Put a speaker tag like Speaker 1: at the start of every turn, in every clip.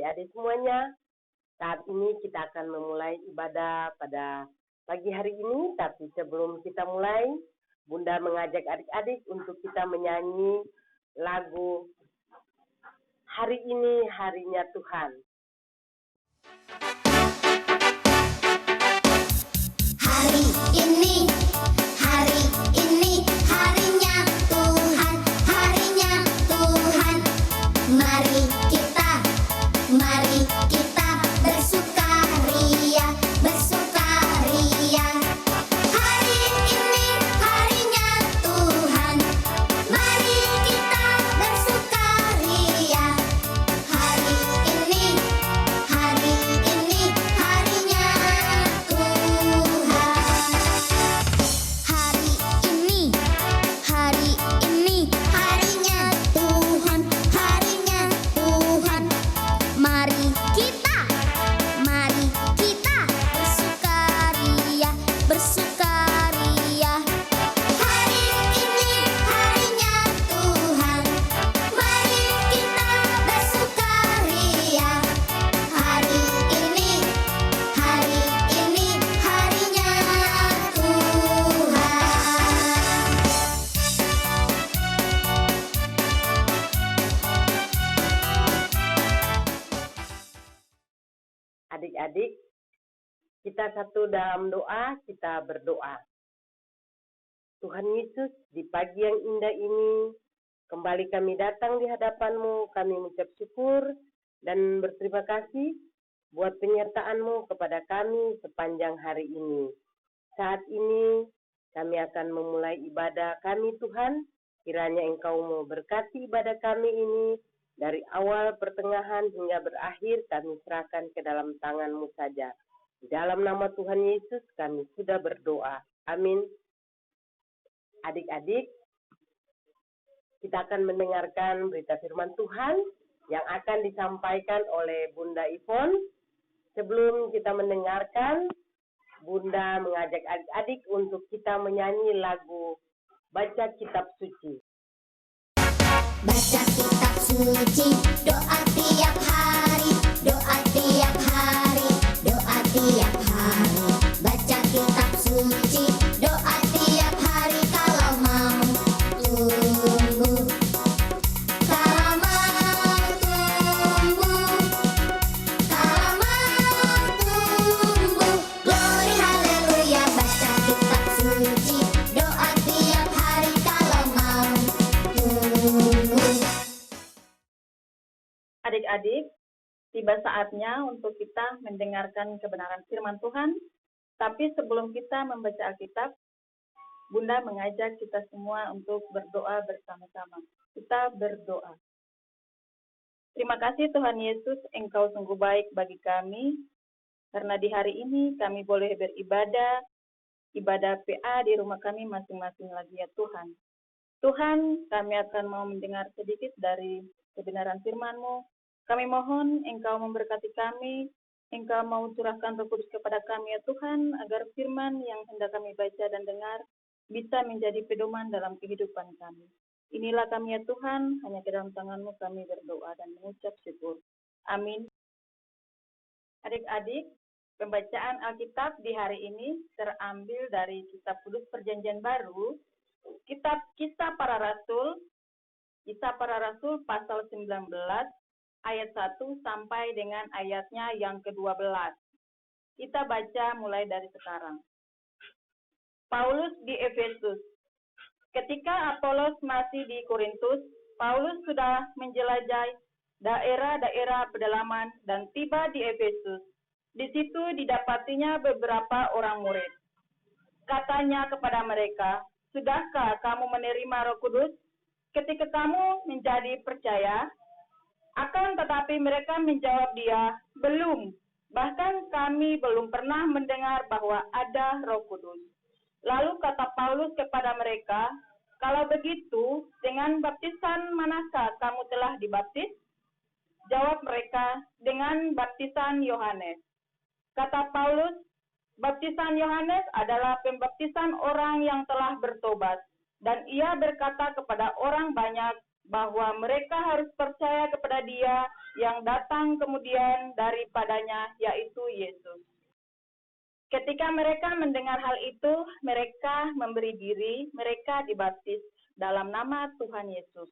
Speaker 1: adik-adik semuanya. Saat ini kita akan memulai ibadah pada pagi hari ini, tapi sebelum kita mulai, Bunda mengajak adik-adik untuk kita menyanyi lagu Hari Ini Harinya Tuhan.
Speaker 2: Hari ini harinya Tuhan, harinya Tuhan. Mari kita bersukaria, bersukaria. Hari ini harinya Tuhan, mari kita bersukaria. Hari ini harinya
Speaker 1: Adik-adik, kita satu dalam doa, kita berdoa. Tuhan Yesus, di pagi yang indah ini, kembali kami datang di hadapan-Mu, kami mengucap syukur dan berterima kasih buat penyertaan-Mu kepada kami sepanjang hari ini. Saat ini, kami akan memulai ibadah kami Tuhan, kiranya Engkau mau berkati ibadah kami ini, dari awal, pertengahan, hingga berakhir kami serahkan ke dalam tangan-Mu saja. Di dalam nama Tuhan Yesus kami sudah berdoa. Amin. Adik-adik, kita akan mendengarkan berita firman Tuhan yang akan disampaikan oleh Bunda Ivon. Sebelum kita mendengarkan, Bunda mengajak adik-adik untuk kita menyanyi lagu Baca Kitab Suci.
Speaker 2: Baca kitab suci, doa tiap hari, doa tiap hari, doa tiap hari. Baca kitab suci, doa tiap hari kalau mau tumbuh. Kalau mau tumbuh, kalau mau tumbuh. Glory haleluya, baca kitab suci, doa tiap hari kalau mau tumbuh.
Speaker 3: Adik-adik, tiba saatnya untuk kita mendengarkan kebenaran firman Tuhan. Tapi sebelum kita membaca Alkitab, Bunda mengajak kita semua untuk berdoa bersama-sama. Kita berdoa. Terima kasih Tuhan Yesus, Engkau sungguh baik bagi kami. Karena di hari ini kami boleh beribadah, ibadah PA di rumah kami masing-masing lagi ya Tuhan. Tuhan, kami akan mau mendengar sedikit dari kebenaran firman-Mu. Kami mohon Engkau memberkati kami, Engkau mau curahkan Roh Kudus kepada kami ya Tuhan, agar firman yang hendak kami baca dan dengar bisa menjadi pedoman dalam kehidupan kami. Inilah kami ya Tuhan, hanya ke dalam tangan-Mu kami berdoa dan mengucap syukur. Amin. Adik-adik, pembacaan Alkitab di hari ini terambil dari Kitab Kudus Perjanjian Baru, Kitab Kisah Para Rasul pasal 19, ayat 1 sampai dengan ayatnya yang ke-12. Kita baca mulai dari sekarang. Paulus di Efesus. Ketika Apolos masih di Korintus, Paulus sudah menjelajahi daerah-daerah pedalaman dan tiba di Efesus. Di situ didapatinya beberapa orang murid. Katanya kepada mereka, "Sudahkah kamu menerima Roh Kudus ketika kamu menjadi percaya?" Akan tetapi mereka menjawab dia, "Belum, bahkan kami belum pernah mendengar bahwa ada Roh Kudus." Lalu kata Paulus kepada mereka, "Kalau begitu, dengan baptisan manakah kamu telah dibaptis?" Jawab mereka, "Dengan baptisan Yohanes." Kata Paulus, "Baptisan Yohanes adalah pembaptisan orang yang telah bertobat, dan ia berkata kepada orang banyak bahwa mereka harus percaya kepada Dia yang datang kemudian daripadanya, yaitu Yesus. Ketika mereka mendengar hal itu, mereka memberi diri, mereka dibaptis dalam nama Tuhan Yesus.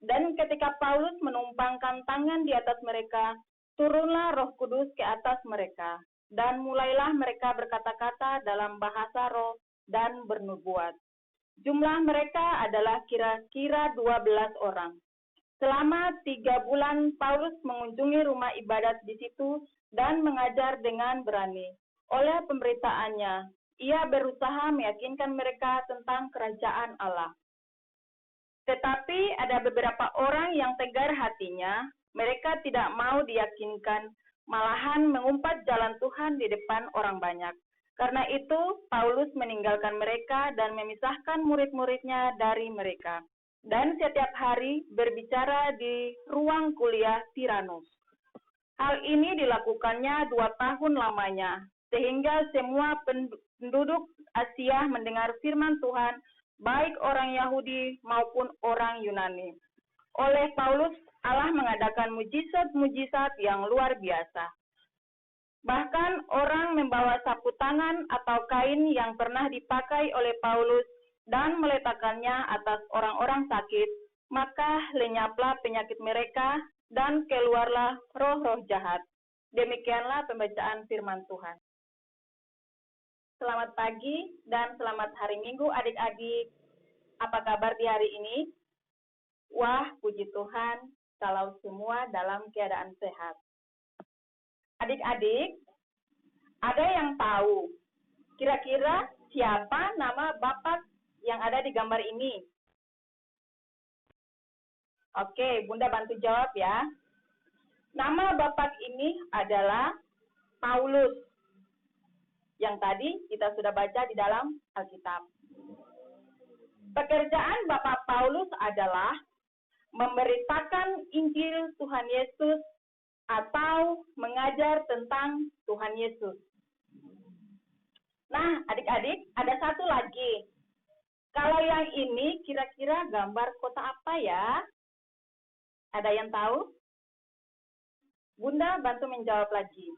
Speaker 3: Dan ketika Paulus menumpangkan tangan di atas mereka, turunlah Roh Kudus ke atas mereka, dan mulailah mereka berkata-kata dalam bahasa roh dan bernubuat. Jumlah mereka adalah kira-kira 12 orang. Selama 3 bulan Paulus mengunjungi rumah ibadat di situ dan mengajar dengan berani. Oleh pemberitaannya, ia berusaha meyakinkan mereka tentang kerajaan Allah. Tetapi ada beberapa orang yang tegar hatinya, mereka tidak mau diyakinkan, malahan mengumpat jalan Tuhan di depan orang banyak. Karena itu, Paulus meninggalkan mereka dan memisahkan murid-muridnya dari mereka. Dan setiap hari berbicara di ruang kuliah Tiranus. Hal ini dilakukannya 2 tahun lamanya, sehingga semua penduduk Asia mendengar firman Tuhan, baik orang Yahudi maupun orang Yunani. Oleh Paulus, Allah mengadakan mujizat-mujizat yang luar biasa. Bahkan orang membawa sapu tangan atau kain yang pernah dipakai oleh Paulus dan meletakkannya atas orang-orang sakit, maka lenyaplah penyakit mereka dan keluarlah roh-roh jahat. Demikianlah pembacaan firman Tuhan. Selamat pagi dan selamat hari Minggu adik-adik. Apa kabar di hari ini? Wah, puji Tuhan, kalau semua dalam keadaan sehat. Adik-adik, ada yang tahu kira-kira siapa nama Bapak yang ada di gambar ini? Oke, Bunda bantu jawab ya. Nama Bapak ini adalah Paulus, yang tadi kita sudah baca di dalam Alkitab. Pekerjaan Bapak Paulus adalah memberitakan Injil Tuhan Yesus atau mengajar tentang Tuhan Yesus. Nah, adik-adik, ada satu lagi. Kalau yang ini kira-kira gambar kota apa ya? Ada yang tahu? Bunda bantu menjawab lagi.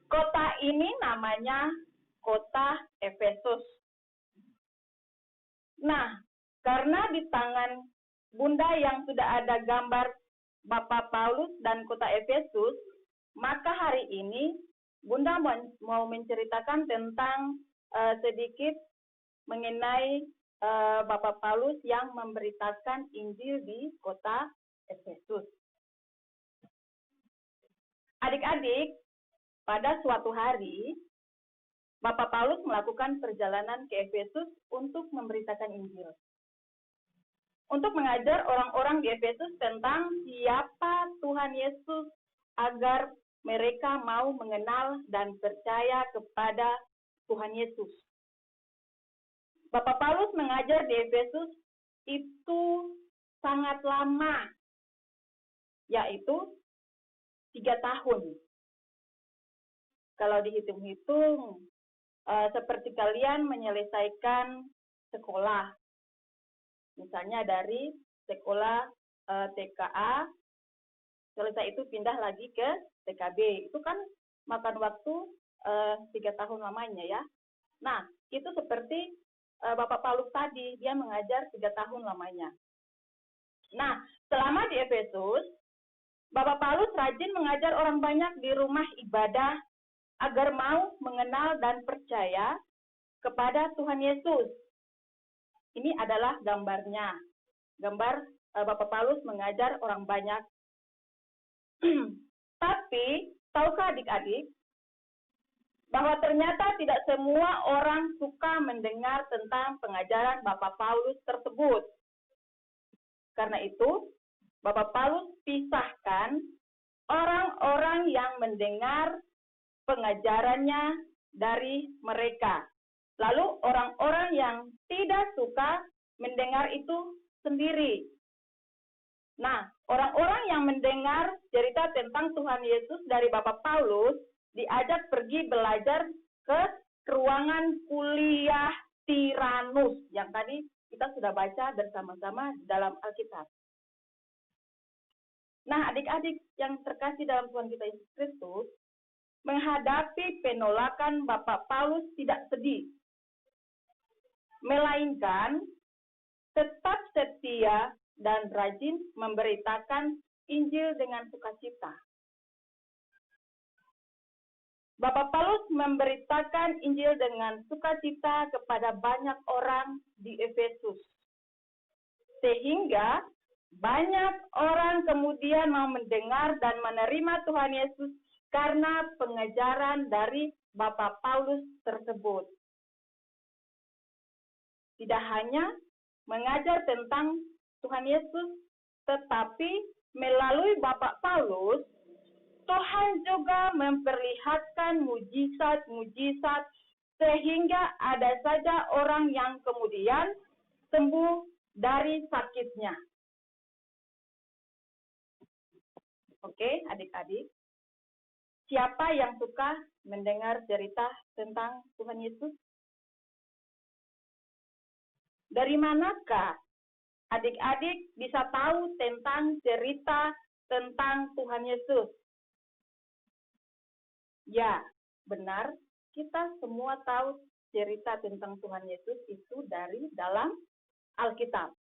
Speaker 3: Kota ini namanya kota Efesus. Nah, karena di tangan Bunda yang sudah ada gambar Bapak Paulus dan kota Efesus, maka hari ini Bunda mau menceritakan tentang sedikit mengenai Bapak Paulus yang memberitakan Injil di kota Efesus. Adik-adik, pada suatu hari, Bapak Paulus melakukan perjalanan ke Efesus untuk memberitakan Injil. Untuk mengajar orang-orang di Efesus tentang siapa Tuhan Yesus agar mereka mau mengenal dan percaya kepada Tuhan Yesus. Bapak Paulus mengajar di Efesus itu sangat lama, yaitu 3 tahun. Kalau dihitung-hitung, seperti kalian menyelesaikan sekolah. Misalnya dari sekolah TKA, selesai itu pindah lagi ke TKB. Itu kan makan waktu 3 tahun lamanya ya. Nah, itu seperti Bapak Paulus tadi, dia mengajar 3 tahun lamanya. Nah, selama di Efesus, Bapak Paulus rajin mengajar orang banyak di rumah ibadah agar mau mengenal dan percaya kepada Tuhan Yesus. Ini adalah gambarnya. Gambar Bapak Paulus mengajar orang banyak. Tapi, tahukah adik-adik, bahwa ternyata tidak semua orang suka mendengar tentang pengajaran Bapak Paulus tersebut. Karena itu, Bapak Paulus pisahkan orang-orang yang mendengar pengajarannya dari mereka. Lalu orang-orang yang tidak suka mendengar itu sendiri. Nah, orang-orang yang mendengar cerita tentang Tuhan Yesus dari Bapak Paulus diajak pergi belajar ke ruangan kuliah Tiranus yang tadi kita sudah baca bersama-sama dalam Alkitab. Nah, adik-adik yang terkasih dalam Tuhan kita Yesus Kristus, menghadapi penolakan Bapak Paulus tidak sedih, melainkan tetap setia dan rajin memberitakan Injil dengan sukacita. Bapak Paulus memberitakan Injil dengan sukacita kepada banyak orang di Efesus, sehingga banyak orang kemudian mau mendengar dan menerima Tuhan Yesus karena pengajaran dari Bapak Paulus tersebut. Tidak hanya mengajar tentang Tuhan Yesus, tetapi melalui Bapak Paulus, Tuhan juga memperlihatkan mujizat-mujizat sehingga ada saja orang yang kemudian sembuh dari sakitnya. Oke, adik-adik. Siapa yang suka mendengar cerita tentang Tuhan Yesus? Dari manakah adik-adik bisa tahu tentang cerita tentang Tuhan Yesus? Ya, benar. Kita semua tahu cerita tentang Tuhan Yesus itu dari dalam Alkitab.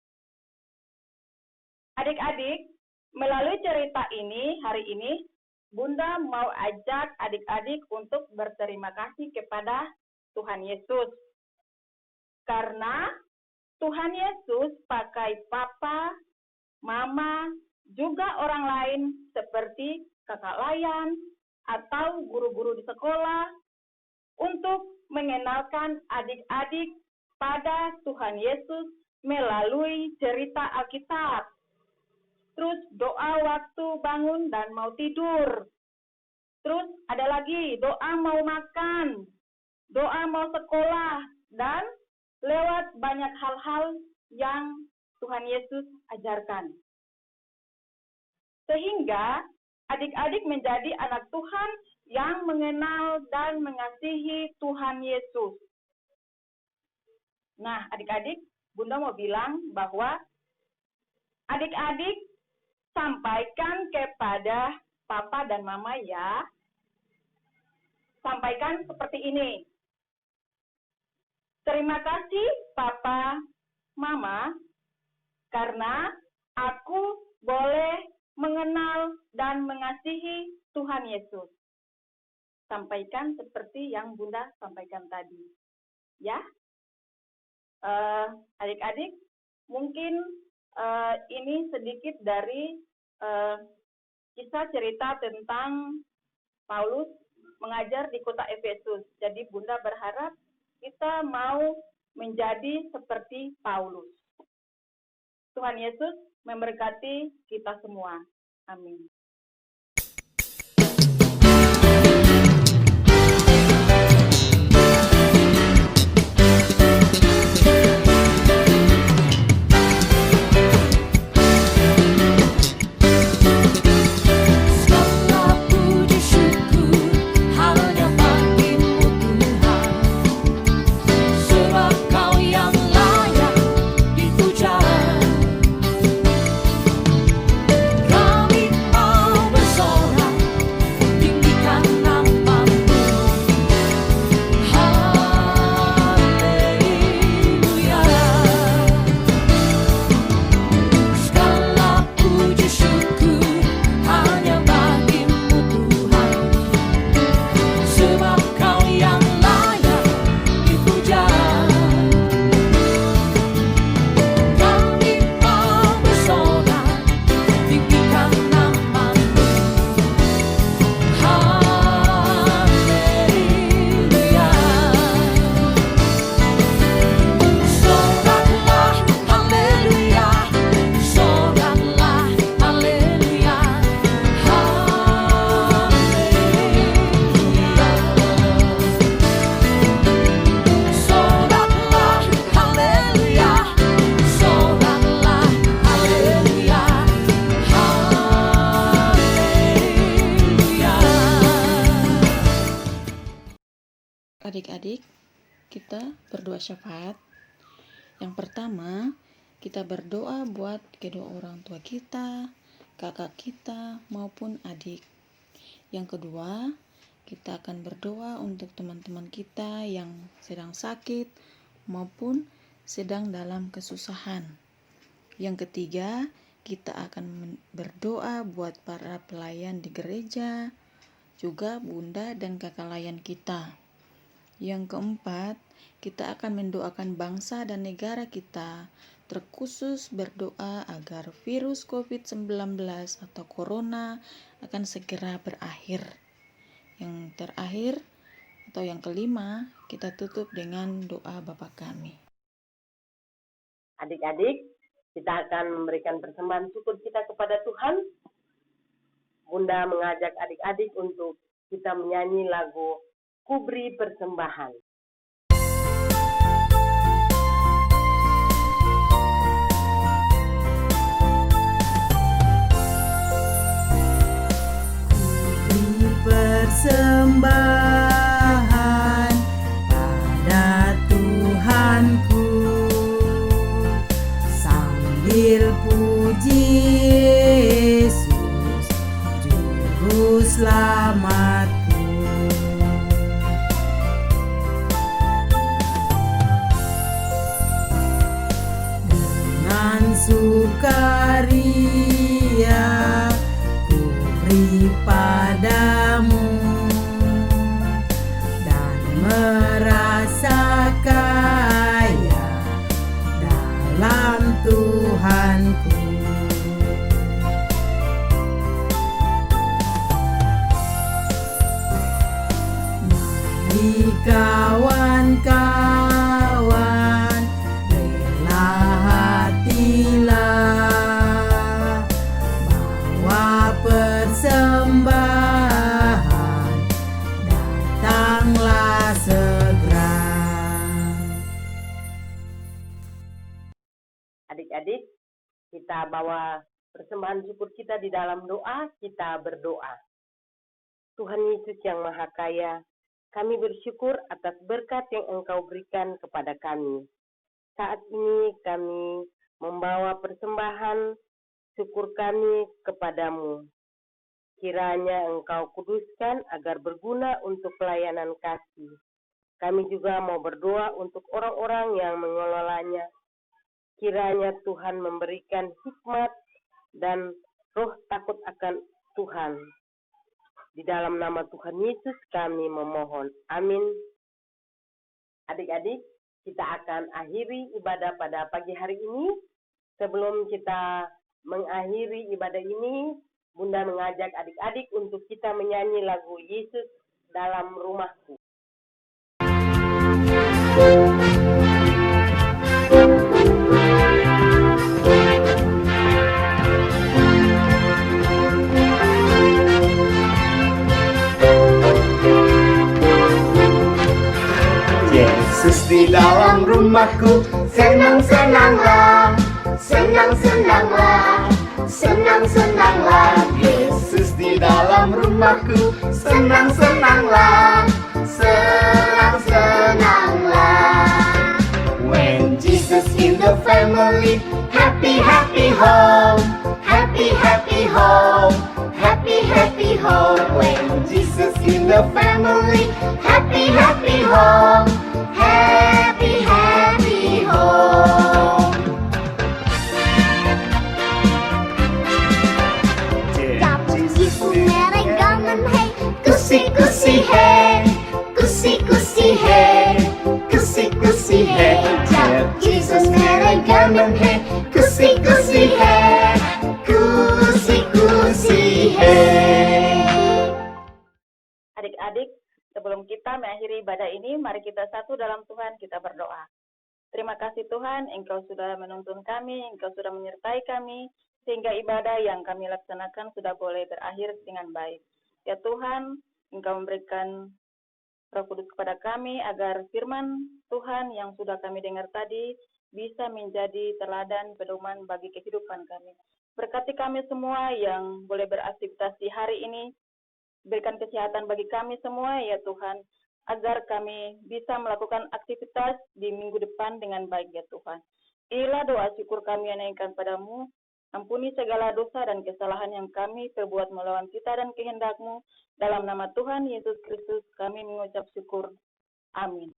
Speaker 3: Adik-adik, melalui cerita ini, hari ini, Bunda mau ajak adik-adik untuk berterima kasih kepada Tuhan Yesus. Karena Tuhan Yesus pakai papa, mama, juga orang lain seperti kakak layan atau guru-guru di sekolah untuk mengenalkan adik-adik pada Tuhan Yesus melalui cerita Alkitab. Terus doa waktu bangun dan mau tidur. Terus ada lagi doa mau makan, doa mau sekolah, dan lewat banyak hal-hal yang Tuhan Yesus ajarkan. Sehingga adik-adik menjadi anak Tuhan yang mengenal dan mengasihi Tuhan Yesus. Nah, adik-adik, Bunda mau bilang bahwa adik-adik sampaikan kepada papa dan mama ya. Sampaikan seperti ini. Terima kasih papa, mama, karena aku boleh mengenal dan mengasihi Tuhan Yesus. Sampaikan seperti yang Bunda sampaikan tadi. Ya, adik-adik, mungkin ini sedikit dari kisah cerita tentang Paulus mengajar di kota Efesus. Jadi Bunda berharap kita mau menjadi seperti Paulus. Tuhan Yesus memberkati kita semua. Amin.
Speaker 4: Adik-adik, kita berdoa syafaat. Yang pertama, kita berdoa buat kedua orang tua kita, kakak kita, maupun adik. Yang kedua, kita akan berdoa untuk teman-teman kita yang sedang sakit maupun sedang dalam kesusahan. Yang ketiga, kita akan berdoa buat para pelayan di gereja, juga bunda dan kakak layan kita. Yang keempat, kita akan mendoakan bangsa dan negara kita, terkhusus berdoa agar virus COVID-19 atau corona akan segera berakhir. Yang terakhir atau yang kelima, kita tutup dengan doa Bapa kami.
Speaker 1: Adik-adik, kita akan memberikan persembahan syukur kita kepada Tuhan. Bunda mengajak adik-adik untuk kita menyanyi lagu Kuberi Persembahan.
Speaker 5: Persembahan pada Tuhanku, sambil puji Yesus Juru Selamatku. Dengan sukaria ku beri padamu dan merasa kaya dalam Tuhanku. Mari kawan-kawan, rela hatilah, bawa persembahan, datanglah segera.
Speaker 1: Adik-adik, kita bawa persembahan syukur kita di dalam doa, kita berdoa. Tuhan Yesus yang Maha Kaya, kami bersyukur atas berkat yang Engkau berikan kepada kami. Saat ini kami membawa persembahan syukur kami kepadamu. Kiranya Engkau kuduskan agar berguna untuk pelayanan kasih. Kami juga mau berdoa untuk orang-orang yang mengelolanya. Kiranya Tuhan memberikan hikmat dan roh takut akan Tuhan. Di dalam nama Tuhan Yesus kami memohon. Amin. Adik-adik, kita akan akhiri ibadah pada pagi hari ini. Sebelum kita mengakhiri ibadah ini, Bunda mengajak adik-adik untuk kita menyanyi lagu Yesus dalam rumahku.
Speaker 6: Yesus di dalam rumahku, senang-senanglah, senang-senanglah, senang-senanglah. Yesus di dalam rumahku, senang-senanglah, senang-senanglah. When Jesus in the family, happy, happy home, happy, happy home, happy, happy home. When Jesus in the family, happy, happy home, happy, happy home.
Speaker 2: Jesus merry gaman hey,
Speaker 6: Kusi-kusi hey, kusi-kusi hey, kusi-kusi hey. Jesus merry gaman hey, kusi-kusi hey, kusi-kusi hey.
Speaker 3: Adik-adik, sebelum kita mengakhiri ibadah ini, mari kita satu dalam Tuhan, kita berdoa. Terima kasih Tuhan, Engkau sudah menuntun kami, Engkau sudah menyertai kami, sehingga ibadah yang kami laksanakan sudah boleh berakhir dengan baik. Ya Tuhan, Engkau memberikan Roh Kudus kepada kami, agar firman Tuhan yang sudah kami dengar tadi, bisa menjadi teladan pedoman bagi kehidupan kami. Berkati kami semua yang boleh beraktivitas di hari ini, berikan kesehatan bagi kami semua, ya Tuhan, agar kami bisa melakukan aktivitas di minggu depan dengan baik, ya Tuhan. Inilah doa syukur kami yang naikkan padamu. Ampuni segala dosa dan kesalahan yang kami perbuat melawan titah dan kehendak-Mu. Dalam nama Tuhan Yesus Kristus kami mengucap syukur. Amin.